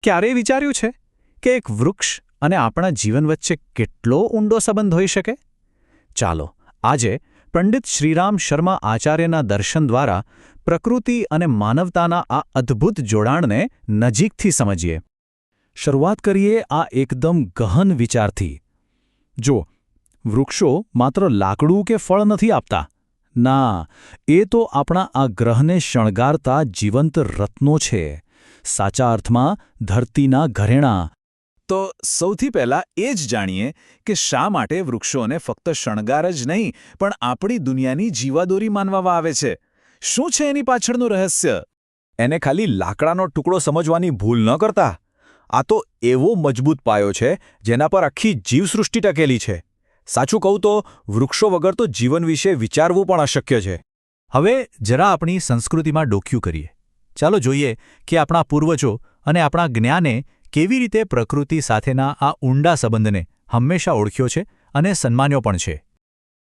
ક્યારેય વિચાર્યું છે કે એક વૃક્ષ અને આપણા જીવન વચ્ચે કેટલો ઊંડો સંબંધ હોઈ શકે? ચાલો આજે પંડિત શ્રીરામ શર્મા આચાર્યના દર્શન દ્વારા પ્રકૃતિ અને માનવતાના આ અદ્ભુત જોડાણને નજીકથી સમજીએ. શરૂઆત કરીએ આ એકદમ ગહન વિચારથી. જો વૃક્ષો માત્ર લાકડું કે ફળ નથી આપતા. ના, એ તો આપણા આ ગ્રહને શણગારતા જીવંત રત્નો છે, સાચા અર્થમાં ધરતીના ઘરેણાં. તો સૌથી પહેલાં એ જ જાણીએ કે શા માટે વૃક્ષોને ફક્ત શણગાર જ નહીં પણ આપણી દુનિયાની જીવાદોરી માનવામાં આવે છે. શું છે એની પાછળનું રહસ્ય? એને ખાલી લાકડાનો ટુકડો સમજવાની ભૂલ ન કરતા. આ તો એવો મજબૂત પાયો છે જેના પર આખી જીવસૃષ્ટિ ટકેલી છે. સાચું કહું તો વૃક્ષો વગર તો જીવન વિશે વિચારવું પણ અશક્ય છે. હવે જરા આપણી સંસ્કૃતિમાં ડોક્યું કરીએ. ચાલો જોઈએ કે આપણા પૂર્વજો અને આપણા જ્ઞાને કેવી રીતે પ્રકૃતિ સાથેના આ ઊંડા સંબંધને હંમેશા ઓળખ્યો છે અને સન્માન્યો પણ છે.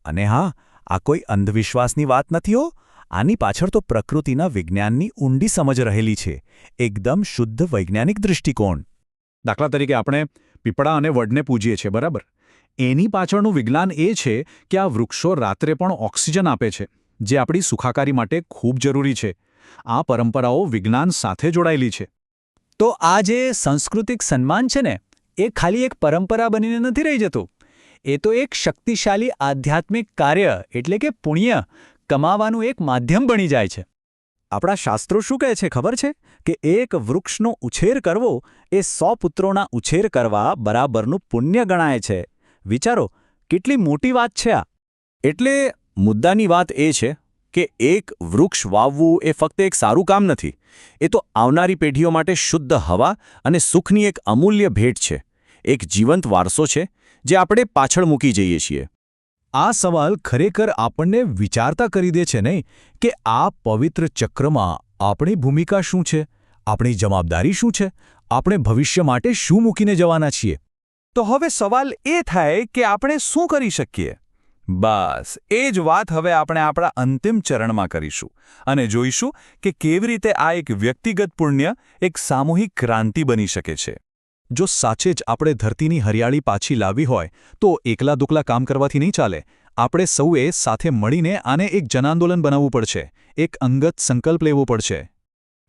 અને હા, આ કોઈ અંધવિશ્વાસની વાત નથી હો. આની પાછળ તો પ્રકૃતિના વિજ્ઞાનની ઊંડી સમજ રહેલી છે. એકદમ શુદ્ધ વૈજ્ઞાનિક દૃષ્ટિકોણ. દાખલા તરીકે આપણે પીપળા અને વડને પૂજીએ છીએ, બરાબર? એની પાછળનું વિજ્ઞાન એ છે કે આ વૃક્ષો રાત્રે પણ ઓક્સિજન આપે છે, જે આપણી સુખાકારી માટે ખૂબ જરૂરી છે. આ પરંપરાઓ વિજ્ઞાન સાથે જોડાયેલી છે. તો આ જે સાંસ્કૃતિક સન્માન છે ને, એ ખાલી એક પરંપરા બનીને નથી રહી જતું. એ તો એક શક્તિશાળી આધ્યાત્મિક કાર્ય એટલે કે પુણ્ય કમાવાનું એક માધ્યમ બની જાય છે. આપણા શાસ્ત્રો શું કહે છે ખબર છે? કે એક વૃક્ષનો ઉછેર કરવો એ 100 પુત્રોના ઉછેર કરવા બરાબરનું પુણ્ય ગણાય છે. વિચારો, કેટલી મોટી વાત છે આ! એટલે મુદ્દાની વાત એ છે કે એક વૃક્ષ વાવવું એ ફક્ત એક સારું કામ નથી. એ તો આવનારી પેઢીઓ માટે શુદ્ધ હવા અને સુખની એક અમૂલ્ય ભેટ છે. એક જીવંત વારસો છે જે આપણે પાછળ મૂકી જઈએ છીએ. આ સવાલ ખરેખર આપણને વિચારતા કરી દે છે નહીં કે આ પવિત્ર ચક્રમાં આપણી ભૂમિકા શું છે, આપણી જવાબદારી શું છે, આપણે ભવિષ્ય માટે શું મૂકીને જવાના છીએ. તો હવે સવાલ એ થાય કે આપણે શું કરી શકીએ? બસ એ જ વાત હવે આપણે આપણા અંતિમ ચરણમાં કરીશું અને જોઈશું કે કેવી રીતે આ એક વ્યક્તિગત પુણ્ય એક સામૂહિક ક્રાંતિ બની શકે છે. જો સાચે જ આપણે ધરતીની હરિયાળી પાછી લાવવી હોય તો એકલા દુકલા કામ કરવાથી નહીં ચાલે. આપણે સૌએ સાથે મળીને આને એક જનાંદોલન બનાવવું પડશે, એક અંગત સંકલ્પ લેવો પડશે.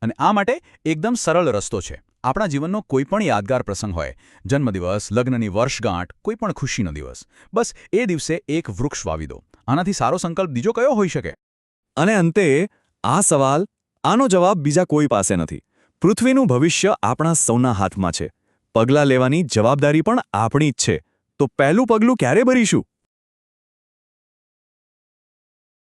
અને આ માટે એકદમ સરળ રસ્તો છે. આપણા જીવનનો કોઈ પણ યાદગાર પ્રસંગ હોય, જન્મદિવસ, લગ્નની વર્ષગાંઠ, કોઈ પણ ખુશીનો દિવસ, બસ એ દિવસે એક વૃક્ષ વાવી દો. આનાથી સારો સંકલ્પ બીજો કયો હોઈ શકે? અને અંતે આ સવાલ, આનો જવાબ બીજા કોઈ પાસે નથી. પૃથ્વીનું ભવિષ્ય આપણા સૌના હાથમાં છે. પગલાં લેવાની જવાબદારી પણ આપણી જ છે. તો પહેલું પગલું ક્યારે ભરીશું?